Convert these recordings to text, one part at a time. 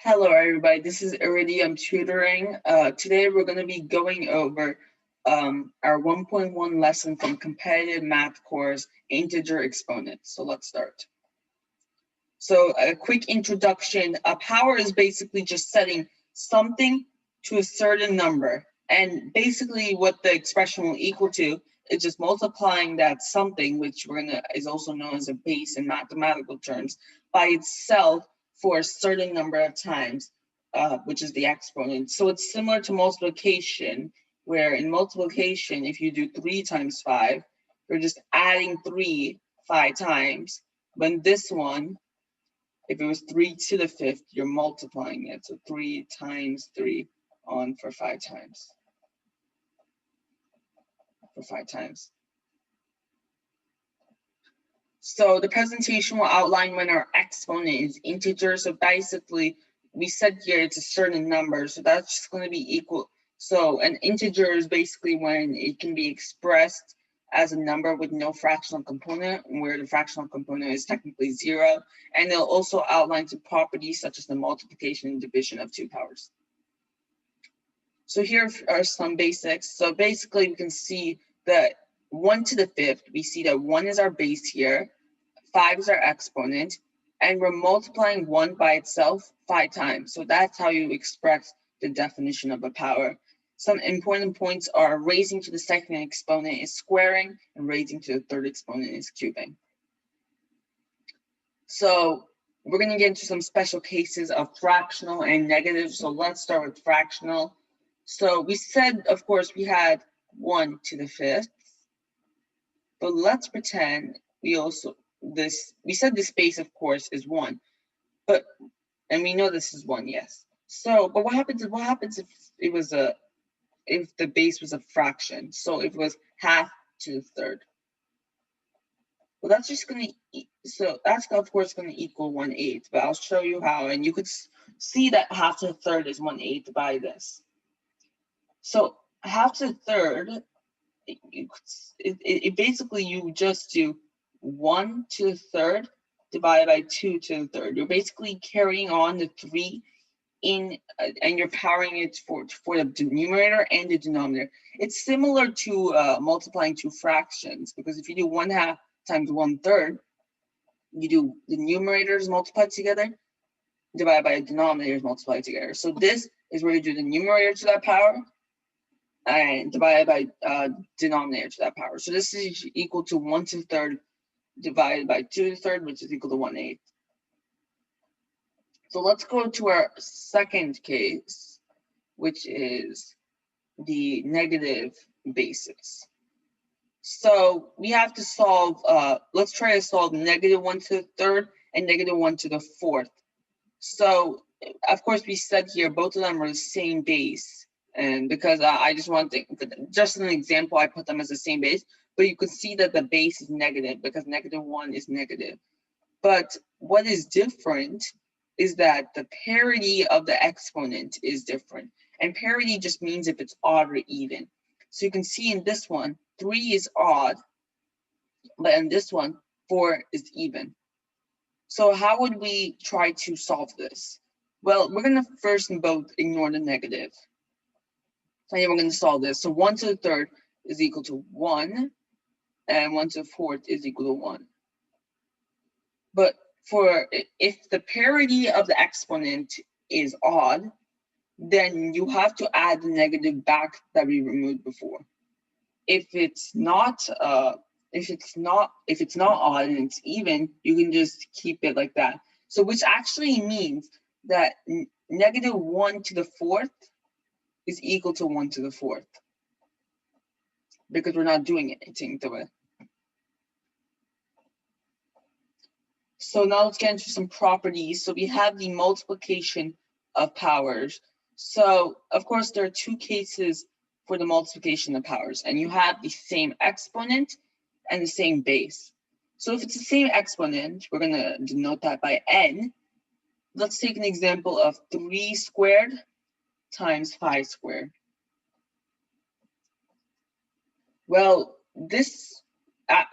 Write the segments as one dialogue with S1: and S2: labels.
S1: Hello, everybody. This is Iridium Tutoring. Today, we're going to be going over our 1.1 lesson from competitive math course, Integer Exponents. So let's start. So a quick introduction. A power is basically just setting something to a certain number. And basically what the expression will equal to is just multiplying that something, which is also known as a base in mathematical terms, by itself for a certain number of times, which is the exponent. So it's similar to multiplication, where in multiplication, if you do 3 times 5, you're just adding 3 5 times. But in this one, if it was 3 to the 5th, you're multiplying it. So 3 times 3 on for 5 times. So the presentation will outline when our exponent is integer. So basically, we said here it's a certain number. So that's just going to be equal. So an integer is basically when it can be expressed as a number with no fractional component, where the fractional component is technically 0. And it'll also outline some properties such as the multiplication and division of two powers. So here are some basics. So basically we can see that 1 to the 5th, we see that 1 is our base here, 5 is our exponent, and we're multiplying 1 by itself 5 times. So that's how you express the definition of a power. Some important points are raising to the second exponent is squaring, and raising to the third exponent is cubing. So we're going to get into some special cases of fractional and negative. So let's start with fractional. So we said, of course, we had 1 to the 5th, but let's pretend we said this base, of course, is 1, and we know this is 1, yes. So, but what happens if it was if the base was a fraction? So if it was half to the third. Well, that's just going to, so that's of course going to equal 1/8, but I'll show you how, and you could see that half to the third is 1/8 by this. So half to the third, it basically you just do 1 to the third divided by 2 to the third. You're basically carrying on the 3 in, and you're powering it for the numerator and the denominator. It's similar to multiplying two fractions, because if you do 1/2 times 1/3, you do the numerators multiplied together divided by the denominators multiplied together. So this is where you do the numerator to that power and divided by denominator to that power. So this is equal to 1 to the third divided by 2 to the third, which is equal to 1/8. So let's go to our second case, which is the negative basis. So we have to solve, let's try to solve -1 to the third and -1 to the fourth. So of course we said here, both of them are the same base. And because I just want to, just an example, I put them as the same base, but you can see that the base is negative because -1 is negative. But what is different is that the parity of the exponent is different. And parity just means if it's odd or even. So you can see in this one, 3 is odd, but in this one, 4 is even. So how would we try to solve this? Well, we're going to first and both ignore the negative. And then we're going to solve this. So 1 to the third is equal to 1, and 1 to the fourth is equal to 1. But if the parity of the exponent is odd, then you have to add the negative back that we removed before. If it's not odd and it's even, you can just keep it like that. So which actually means that -1 to the fourth is equal to 1 to the fourth, because we're not doing anything to it. So now let's get into some properties. So we have the multiplication of powers. So of course there are two cases for the multiplication of powers, and you have the same exponent and the same base. So if it's the same exponent, we're going to denote that by n. Let's take an example of 3 squared times 5 squared. Well, this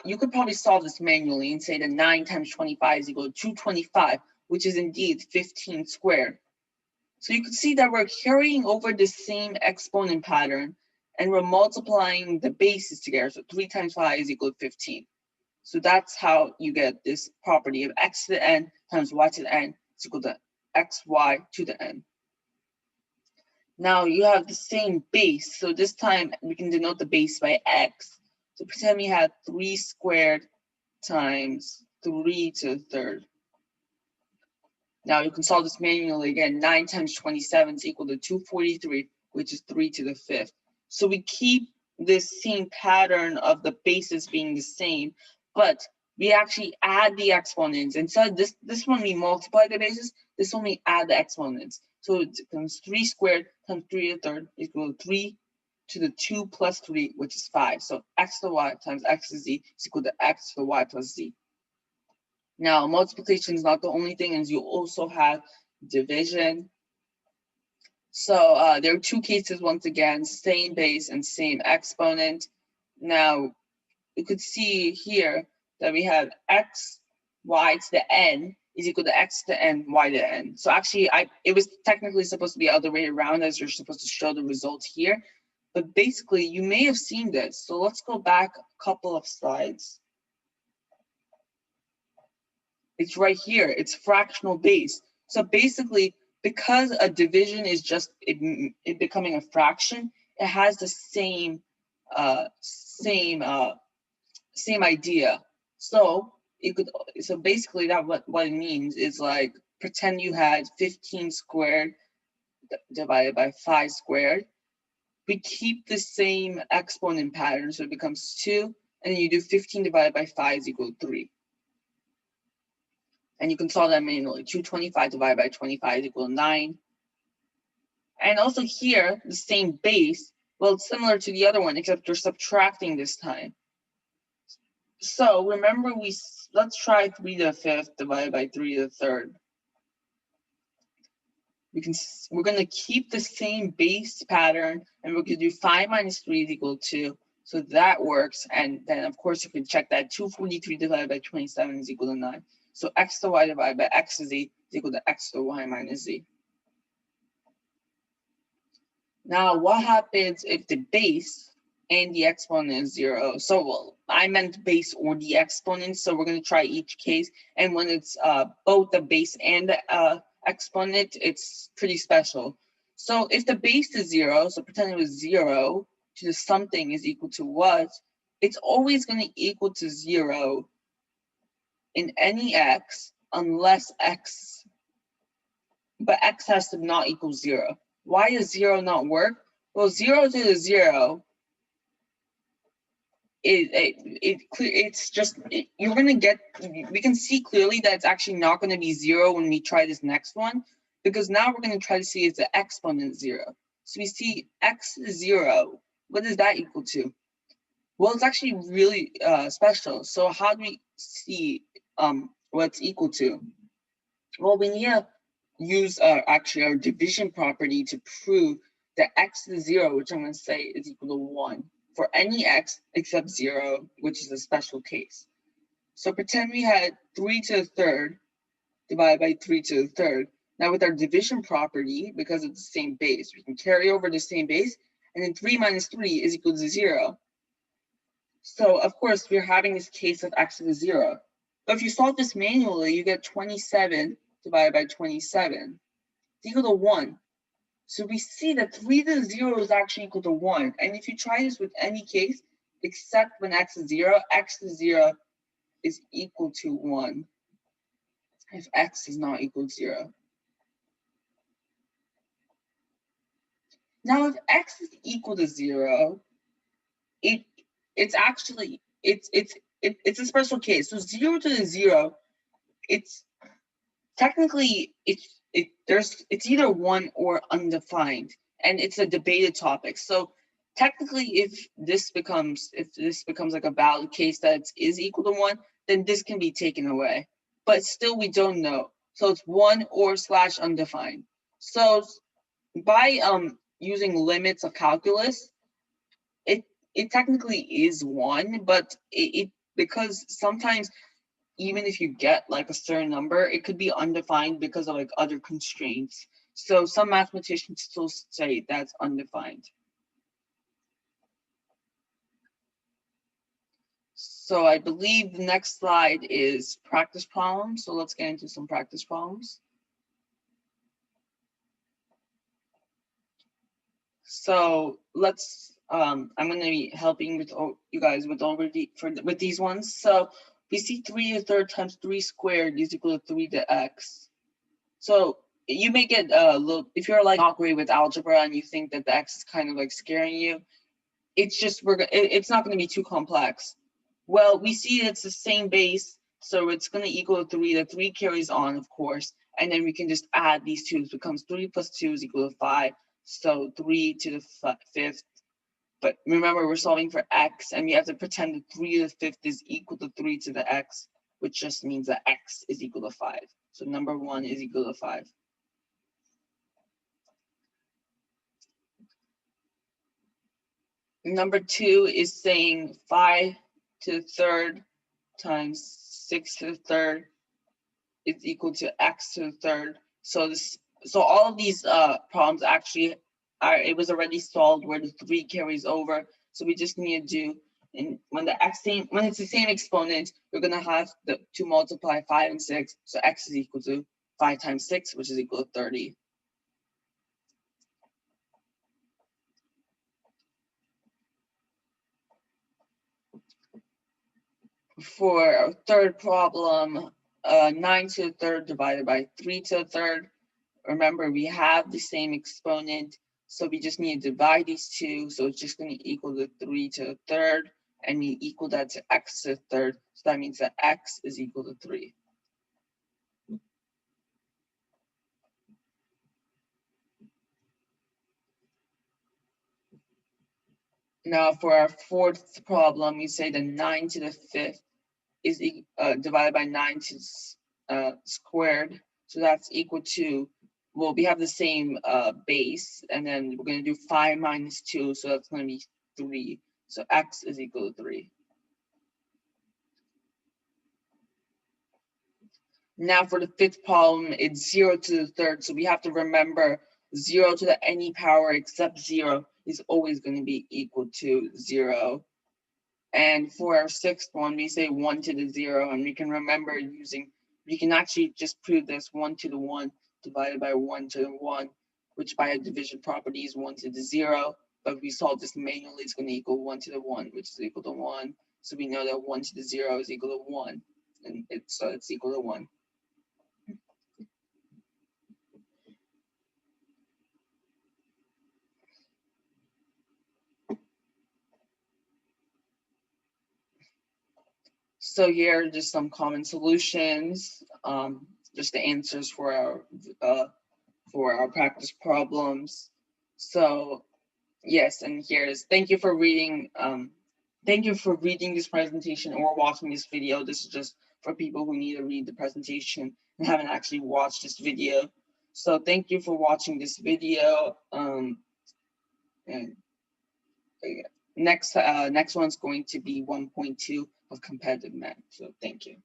S1: you could probably solve this manually and say that 9 times 25 is equal to 225, which is indeed 15 squared. So you can see that we're carrying over the same exponent pattern, and we're multiplying the bases together. So 3 times 5 is equal to 15. So that's how you get this property of x to the n times y to the n is equal to xy to the n. Now you have the same base. So this time we can denote the base by x. So pretend we had 3 squared times 3 to the third. Now you can solve this manually again. 9 times 27 is equal to 243, which is 3 to the fifth. So we keep this same pattern of the bases being the same, but we actually add the exponents. Instead, this one we multiply the bases, this one we add the exponents. So it becomes 3 squared times 3 to the third is equal to 3 to the 2 plus 3, which is 5. So x to the y times x to z is equal to x to the y plus z. Now, multiplication is not the only thing, as you also have division. So there are two cases, once again, same base and same exponent. Now, you could see here that we have x y to the n is equal to x to the n y to the n. So actually, it was technically supposed to be the other way around, as you're supposed to show the result here. But basically, you may have seen this. So let's go back a couple of slides. It's right here. It's fractional base. So basically, because a division is just it becoming a fraction, it has the same idea. So basically that what it means is like, pretend you had 15 squared divided by 5 squared. We keep the same exponent pattern, so it becomes 2, and then you do 15 divided by 5 is equal to 3. And you can solve that manually. 225 divided by 25 is equal to 9. And also here, the same base, well, it's similar to the other one, except we're subtracting this time. So remember, let's try 3 to the fifth divided by 3 to the third. We're going to keep the same base pattern, and we're going to do 5 minus 3 is equal to 2. So that works. And then, of course, you can check that 243 divided by 27 is equal to 9. So x to y divided by x to z is equal to x to y minus z. Now, what happens if the base and the exponent is 0? So, well, I meant base or the exponent, so we're going to try each case. And when it's both the base and the exponent, it's pretty special. So if the base is 0, so pretend it was 0 to the something is equal to what? It's always going to equal to 0 in any x unless x, but x has to not equal 0. Why does 0 not work? Well, 0 to the 0, it's just, you're going to get, we can see clearly that it's actually not going to be 0 when we try this next one, because now we're going to try to see is the exponent 0. So we see x is 0. What is that equal to? Well, it's actually really special. So how do we see what it's equal to? Well, we need to use actually our division property to prove that x is 0, which I'm going to say is equal to 1 for any x except 0, which is a special case. So pretend we had 3 to the third divided by 3 to the third. Now with our division property, because it's the same base, we can carry over the same base, and then 3 minus 3 is equal to 0. So of course we're having this case of x is 0. But if you solve this manually, you get 27 divided by 27 is equal to 1. So we see that 3 to the 0 is actually equal to 1. And if you try this with any case, except when x is 0, x to 0 is equal to 1 if x is not equal to 0. Now, if x is equal to 0, it's actually it's a special case. So 0 to the 0, it's technically it's either 1 or undefined, and it's a debated topic. So technically, if this becomes like a valid case that it is equal to 1, then this can be taken away. But still, we don't know. So it's 1 or / undefined. So by using limits of calculus, it technically is 1, but it because sometimes even if you get like a certain number, it could be undefined because of like other constraints. So some mathematicians still say that's undefined. So I believe the next slide is practice problems. So let's get into some practice problems. So let's, I'm going to be helping with you guys with with these ones. So we see 3 to the third times 3 squared is equal to 3 to x. So you may get a little, if you're like not great with algebra and you think that the x is kind of like scaring you, it's just, it's not going to be too complex. Well, we see it's the same base, so it's going to equal to 3. The 3 carries on, of course, and then we can just add these 2's. It becomes 3 plus 2 is equal to 5. So 3 to the 5th. But remember, we're solving for x, and we have to pretend that 3 to the 5th is equal to 3 to the x, which just means that x is equal to 5. So number 1 is equal to 5. Number 2 is saying 5 to the third times 6 to the third is equal to x to the third. So all of these problems actually it was already solved where the 3 carries over. So we just need to do, and when it's the same exponent, we're gonna have to multiply 5 and 6. So x is equal to 5 times 6, which is equal to 30. For our third problem, 9 to the third divided by 3 to the third. Remember, we have the same exponent, so we just need to divide these two. So it's just going to equal to 3 to the third, and we equal that to x to the third. So that means that x is equal to 3. Now for our fourth problem, we say that 9 to the 5th is divided by 9 to squared. So that's equal to, well, we have the same base, and then we're going to do 5 minus 2, so that's going to be 3. So x is equal to 3. Now for the fifth problem, it's 0 to the third. So we have to remember 0 to the any power except 0 is always going to be equal to 0. And for our sixth one, we say 1 to the 0, and we can remember we can actually just prove this 1 to the 1 divided by 1 to the 1, which by a division property is 1 to the 0. But if we solve this manually, it's going to equal 1 to the 1, which is equal to 1. So we know that 1 to the 0 is equal to 1, and it's equal to 1. So here are just some common solutions, just the answers for our practice problems. So yes, and here's thank you for reading this presentation or watching this video. This is just for people who need to read the presentation and haven't actually watched this video. So thank you for watching this video. And next one's going to be 1.2 of competitive math. So thank you.